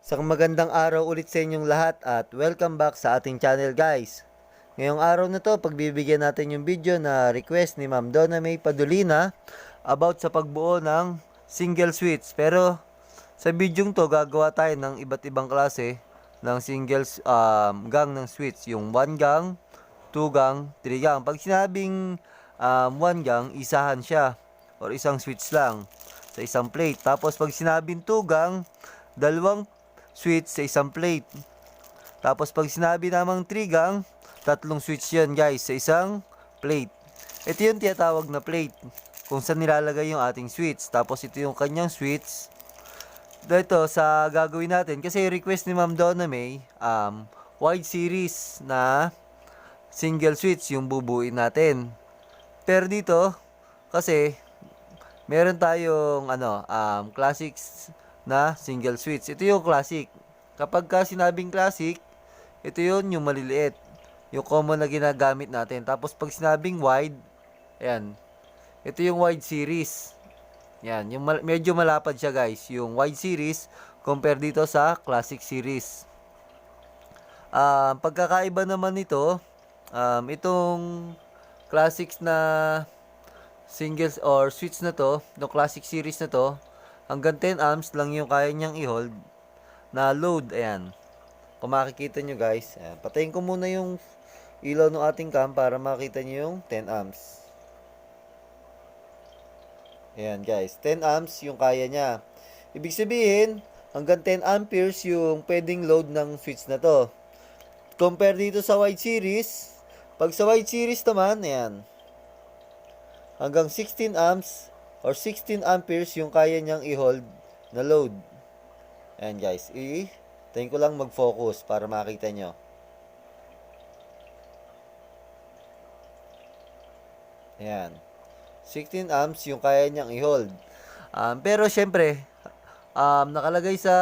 Isang magandang araw ulit sa inyong lahat at welcome back sa ating channel guys. Ngayong araw na to, pagbibigyan natin yung video na request ni Ma'am Donna May Padulina about sa pagbuo ng single switch. Pero sa video to, gagawa tayo ng iba't ibang klase ng single gang ng switch. Yung 1 gang, 2 gang, 3 gang. Pag sinabing 1 gang, isahan siya or isang switch lang sa isang plate. Tapos pag sinabing 2 gang, dalawang switch sa isang plate. Tapos pag sinabi namang 3 gang, tatlong switch yan guys sa isang plate. Ito yung tinatawag na plate kung saan nilalagay yung ating switch. Tapos ito yung kanyang switch. Dito sa gagawin natin, kasi request ni Ma'am Donna May, wide series na single switch yung bubuin natin. Pero dito, kasi meron tayong classics na single switch. Ito yung classic. Kapag ka sinabing classic, ito yun yung maliliit. Yung common na ginagamit natin. Tapos pag sinabing wide, ayan. Ito yung wide series. Yan, yung medyo malapad siya guys. Yung wide series compare dito sa classic series. Pagkakaiba naman nito, itong classics na singles or switch na to, no classic series na to, hanggang 10 amps lang yung kaya niyang i-hold na load. Ayan. Kung makikita nyo guys, ayan. Patayin ko muna yung ilaw ng ating cam para makita nyo yung 10 amps. Ayan guys, 10 amps yung kaya niya. Ibig sabihin, hanggang 10 amperes yung pwedeng load ng switch na to. Compare dito sa wide series, pag sa wide series naman, ayan, hanggang 16 amps or 16 amperes yung kaya niyang i-hold na load. Ayan guys, tayo ko lang mag-focus para makita nyo. Ayan, 16 amps yung kaya niyang i-hold. Pero syempre, nakalagay sa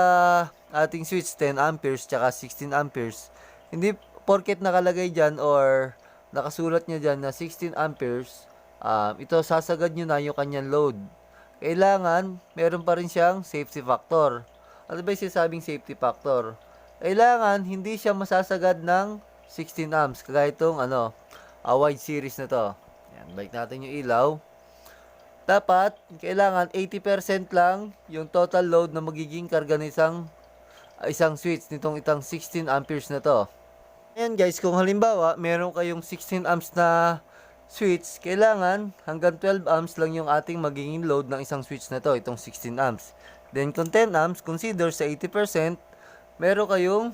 ating switch 10 amperes tsaka 16 amperes. Hindi porket nakalagay dyan or nakasulat nyo dyan na 16 amperes, ito sasagad nyo na yung kanyang load. Kailangan, meron pa rin siyang safety factor. Ano ba yung sinasabing safety factor? Kailangan, hindi siya masasagad ng 16 amps. Kagaya itong wide series na to. Yan, balik natin yung ilaw. Dapat, kailangan 80% lang yung total load na magiging karga ng isang switch nitong itang 16 amperes na to. Ayan guys, kung halimbawa, meron kayong 16 amps na switch, kailangan hanggang 12 amps lang yung ating magiging load ng isang switch na to, itong 16 amps. Then kung 10 amps, consider sa 80%, meron kayong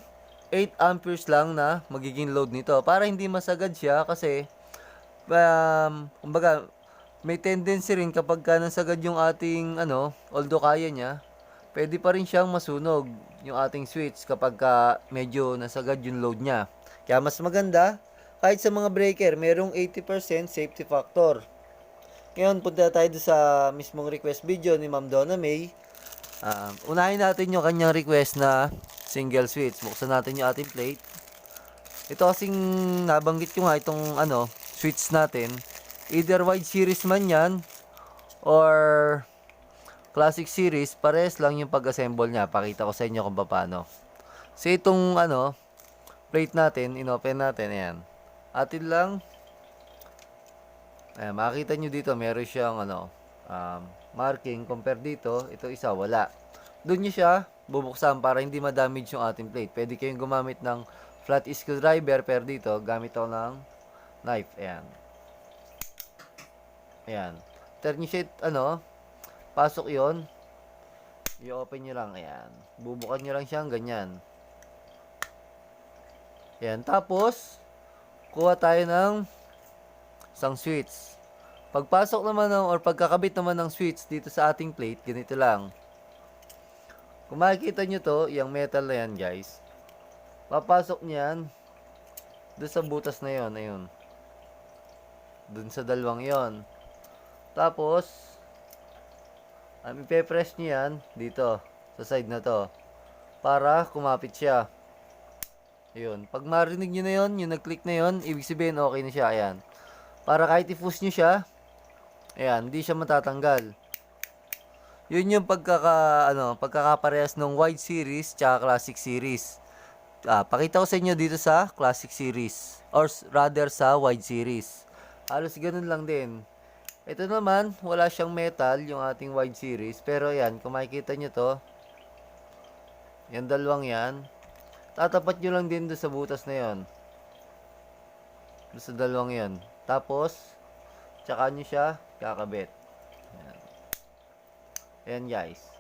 8 amperes lang na magiging load nito. Para hindi masagad siya kasi, kumbaga, may tendency rin kapag ka nasagad yung ating, although kaya niya, pwede pa rin siyang masunog yung ating switch kapag ka medyo nasagad yung load niya. Kaya mas maganda, kahit sa mga breaker, merong 80% safety factor. Ngayon, punta tayo sa mismong request video ni Ma'am Donna May. Unahin natin yung kanyang request na single switch. Buksan natin yung ating plate. Ito kasing nabanggit ko nga itong switch natin. Either wide series man yan or classic series, pares lang yung pag-assemble niya. Pakita ko sa inyo kung paano. So itong plate natin, inopen natin, ayan. Atin lang, ayan, makikita nyo dito, meron siyang marking. Compare dito, ito isa, wala. Doon nyo siya bubuksan para hindi ma-damage yung ating plate. Pwede kayong gumamit ng flat screwdriver, pero dito, gamit ako ng knife, ayan. Ayan. Turn nyo siya, pasok yon, i-open nyo lang, ayan. Bubukan nyo lang siyang ganyan. Ayan, tapos, kuha tayo ng isang switch. Pagpasok naman or pagkakabit naman ng switch dito sa ating plate, ganito lang. Kung makikita nyo to, yung metal na yan guys, papasok niyan doon sa butas na yon, ayun. Doon sa dalawang yon. Tapos, ipe-press nyo yan dito, sa side na to, para kumapit siya. Ayun. Pag marinig nyo na yun, yung nag-click na yun, ibig sabihin okay na siya. Ayan. Para kahit i-push nyo siya, ayan, hindi siya matatanggal. Yun yung pagkakaparehas ng wide series tsaka classic series. Pakita ko sa inyo dito sa classic series or rather sa wide series. Halos ganun lang din. Ito naman, wala siyang metal yung ating wide series, pero yan, kung makikita nyo to, yan dalawang yan, tatapat nyo lang din doon sa butas na yon. Doon sa dalawang yan. Tapos, tsaka nyo siya kakabit. Yan. Ayan guys.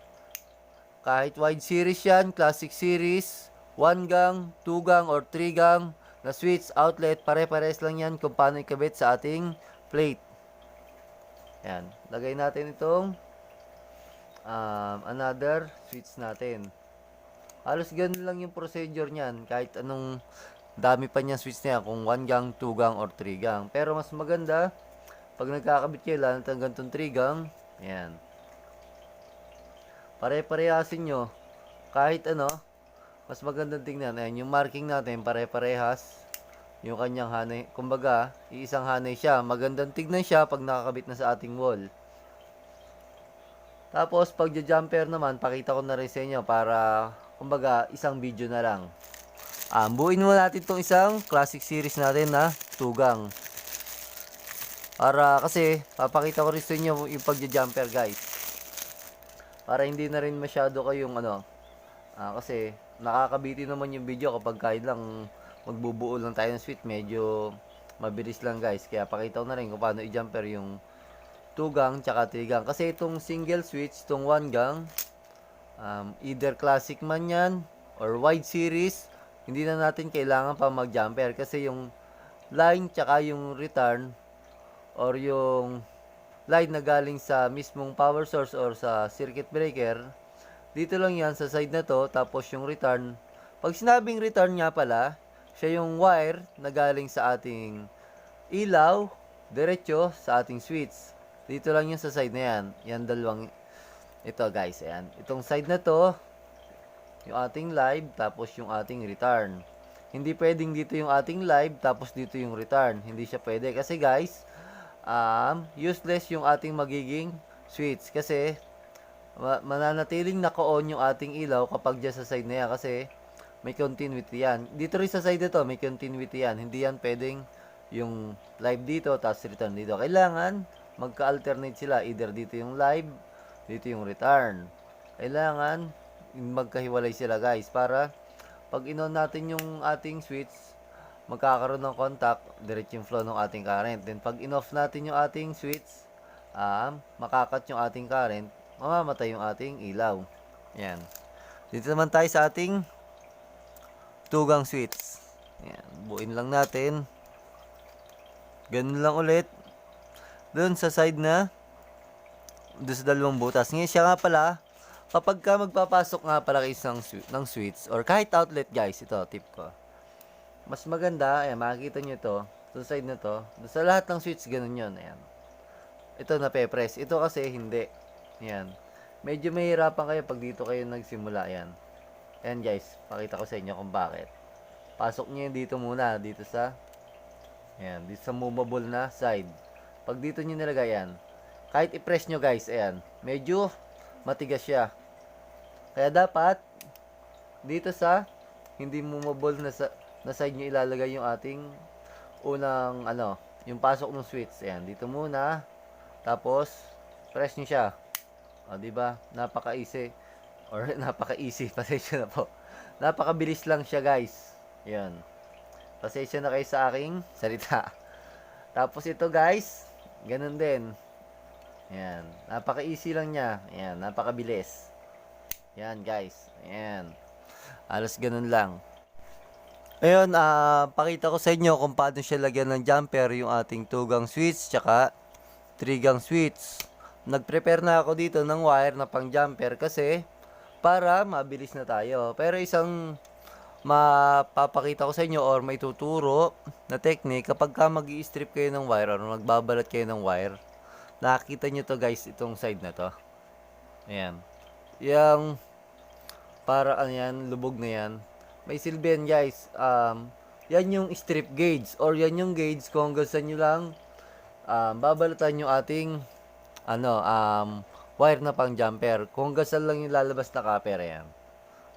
Kahit wide series yan, classic series, 1 gang, 2 gang, or 3 gang na switch outlet, pare-pares lang yan kung paano ikabit sa ating plate. Yan. Lagay natin itong another switch natin. Halos ganun lang yung procedure niyan. Kahit anong dami pa niya switch niya. Kung 1 gang, 2 gang, or 3 gang. Pero mas maganda, pag nagkakabit kayo lang ng ganitong 3 gang, yan. Pare-parehasin nyo. Kahit ano, mas magandang tingnan. Ayan, yung marking natin, pare-parehas. Yung kanyang hanay. Kumbaga, iisang hanay siya. Magandang tignan siya pag nakakabit na sa ating wall. Tapos, pag jumper naman, pakita ko na rin sa inyo para, kumbaga, isang video na lang. Buuin mo natin itong isang classic series natin na tugang. Para, kasi, papakita ko rin sa inyo yung pag-jumper, guys. Para hindi na rin masyado kayong, kasi, nakakabitin naman yung video kapag kahit lang magbubuo lang tayo ng switch, medyo mabilis lang, guys. Kaya, pakita ko na rin kung paano i-jumper yung 2 gang tsaka 3 gang. Kasi itong single switch, itong 1 gang, either classic man yan or wide series, hindi na natin kailangan pa mag-jumper kasi yung line tsaka yung return or yung line na galing sa mismong power source or sa circuit breaker, dito lang yan sa side na to. Tapos yung return, pag sinabing return nga pala, siya yung wire na galing sa ating ilaw diretso sa ating switch. Dito lang yung sa side na yan. Yan dalawang ito, guys. Ayan. Itong side na to, yung ating live, tapos yung ating return. Hindi pwedeng dito yung ating live, tapos dito yung return. Hindi siya pwede. Kasi, guys, useless yung ating magiging switch. Kasi, mananatiling naka-on yung ating ilaw kapag dyan sa side na yan. Kasi, may continuity yan. Dito rin sa side na to, may continuity yan. Hindi yan pwedeng yung live dito, tapos return dito. Kailangan magka-alternate sila. Either dito yung live, dito yung return. Kailangan magkahiwalay sila, guys, para pag in-on natin yung ating switch, magkakaroon ng contact, direct yung flow ng ating current. Then pag in-off natin yung ating switch, makakat yung ating current, mamamatay yung ating ilaw. Yan. Dito naman tayo sa ating 2 gang switch. Yan. Buuin lang natin. Ganun lang ulit. Doon sa side na doon sa dalawang butas. Ngayon siya nga pala, kapag ka magpapasok nga pala kayo ng switch or kahit outlet, guys, ito tip ko. Mas maganda, ayan, makikita nyo ito, sa side na to, doon sa lahat ng switch, ganun yun, ayan. Ito na pe-press. Ito kasi hindi. Ayan. Medyo mahirapan kayo pag dito kayo nagsimula, ayan. Ayan, guys, pakita ko sa inyo kung bakit. Pasok nyo yun dito muna, dito sa, ayan, dito sa movable na side. Pag dito nyo nilagay yan, kahit i-press nyo, guys, ayan, medyo matigas siya. Kaya dapat, dito sa hindi movable na side nyo ilalagay yung ating unang, yung pasok ng switch. Ayan, dito muna. Tapos, press nyo siya. O, diba? Napaka-easy. Or, napaka-easy. Pasensya na po. Napakabilis lang siya, guys. Ayan. Pasensya na kayo sa aking salita. Tapos ito, guys, ganun din. Ayan. Napaka-easy lang niya. Ayan. Napakabilis. Ayan, guys. Ayan. Alos ganun lang. Ayun, pakita ko sa inyo kung paano siya lagyan ng jumper yung ating 2 gang switch tsaka 3 gang switch. Nag-prepare na ako dito ng wire na pang jumper kasi para mabilis na tayo. Pero isang mapapakita ko sa inyo or may tuturo na technique kapag ka mag-i-strip kayo ng wire or magbabalat kayo ng wire, nakikita nyo to, guys, itong side na to. Ayan. Yung para yan, lubog na yan. May silbi yan, guys. Yan yung strip gauge or yan yung gauge kung hanggang saan nyo lang babalatan yung ating wire na pang jumper. Kung hanggang saan lang yung lalabas na copper, ayan.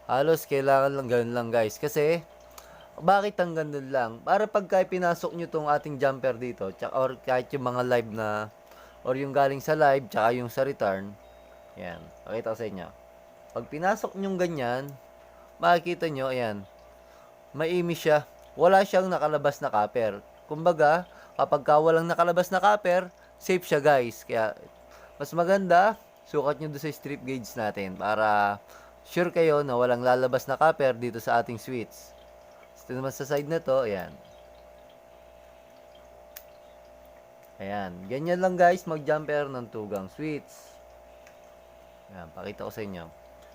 Halos kailangan lang ganun lang guys. Kasi, bakit ang ganun lang? Para pagka pinasok nyo tong ating jumper dito, tsaka, or kahit yung mga live na, or yung galing sa live, tsaka yung sa return, ayan, pakita ko sa inyo. Pag pinasok nyo ganyan, makikita nyo, ayan, maiimi siya. Wala siyang nakalabas na copper. Kumbaga, kapag walang nakalabas na copper, safe siya guys. Kaya, mas maganda, sukat nyo doon sa strip gauge natin para sure kayo na walang lalabas na copper dito sa ating switch. Ito naman sa side na to, ayan. Ayan, ganyan lang guys mag-jumper ng tugang switch. Ayan, pakita ko sa inyo.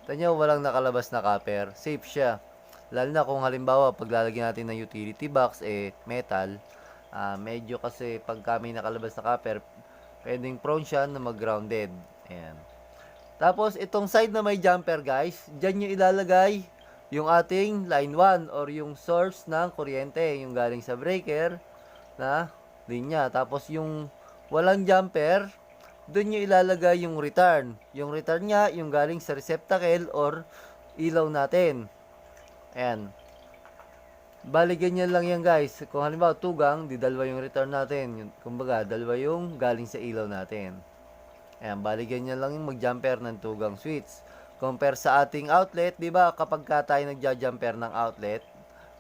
Ito nyo, walang nakalabas na copper, safe siya. Lalo na kung halimbawa paglalagyan natin ng utility box metal, medyo kasi pag kami nakalabas na copper, pwedeng prone siya na mag-grounded. Ayan. Tapos itong side na may jumper guys, dyan nyo ilalagay yung ating line 1 or yung source ng kuryente, yung galing sa breaker na linya. Tapos yung walang jumper, doon nyo ilalagay yung return. Yung return niya, yung galing sa receptacle or ilaw natin. Ayan. Bali, ganyan lang yan guys. Kung halimbawa tugang, di dalawa yung return natin. Kumbaga, dalawa yung galing sa ilaw natin. Ayan, bali ganyan lang yung mag-jumper ng tugang switch. Compare sa ating outlet, di ba kapag ka tayo nagja-jumper ng outlet,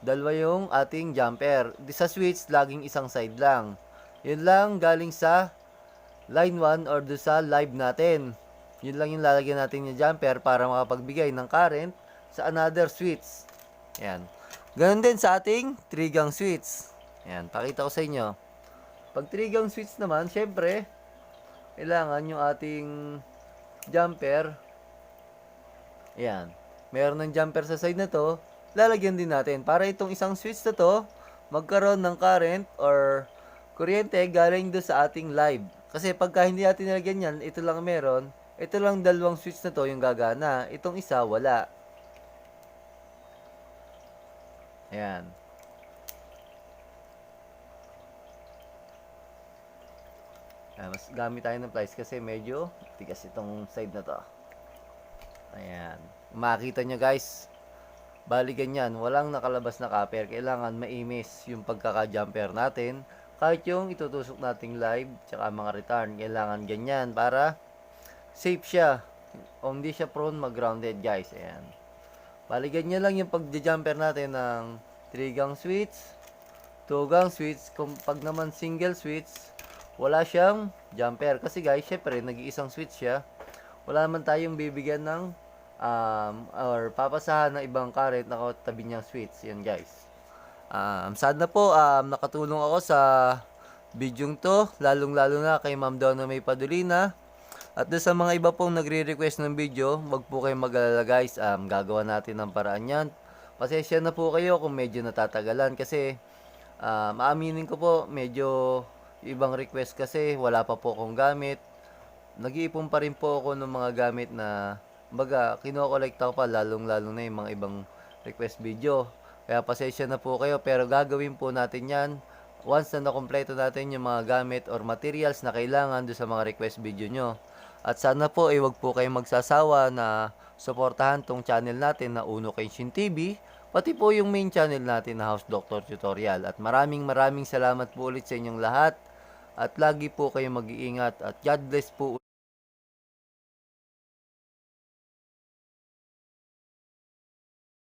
dalawa yung ating jumper. Di sa switch, laging isang side lang. Yun lang galing sa line 1 or do sa live natin. Yun lang yung lalagyan natin yung jumper para makapagbigay ng current sa another switch. Ayan. Ganon din sa ating 3-gang switch. Ayan, pakita ko sa inyo. Pag 3-gang switch naman, syempre, kailangan yung ating jumper. Ayan. Meron ng jumper sa side na to, lalagyan din natin. Para itong isang switch na to, magkaroon ng current or kuryente galing do sa ating live. Kasi pagka hindi natin nilagyan yan, ito lang meron, ito lang dalawang switch na to yung gagana. Itong isa, wala. Ayan. Mas gamit tayo ng pliers kasi medyo tigas itong side na to. Ayan. Makita nyo guys. Bali ganyan. Walang nakalabas na copper. Kailangan maimis yung pagkaka-jumper natin. Kahit yung itutusok nating live tsaka mga return. Kailangan ganyan para safe siya. O hindi siya prone mag-grounded guys. Ayan. Bali ganyan lang yung pag-jumper natin ng 3-gang switch, 2-gang switch. Kung pag naman single switch, wala siyang jumper. Kasi guys, syempre, nag-iisang switch siya. Wala naman tayong bibigyan ng or papasahan ng ibang current na katabi niyang switch. Yan guys. Sana po nakatulong ako sa video to. Lalong-lalo na kay Ma'am Donna May Padulina. At doon sa mga iba pong nagre-request ng video, wag po kayong mag-alala guys. Gagawa natin ng paraan yan. Pasensya na po kayo kung medyo natatagalan kasi maaminin ko po medyo ibang request kasi wala pa po akong gamit. Nag-iipon pa rin po ako ng mga gamit na baga kino-collect ko pa lalong-lalo na yung mga ibang request video. Kaya pasensya na po kayo pero gagawin po natin yan once na nakompleto natin yung mga gamit or materials na kailangan do sa mga request video nyo. At sana po wag po kayong magsasawa na suportahan tong channel natin na Uno Kenshin TV, pati po yung main channel natin na House Doctor Tutorial. At maraming salamat po ulit sa inyong lahat at lagi po kayong mag-iingat at God bless po.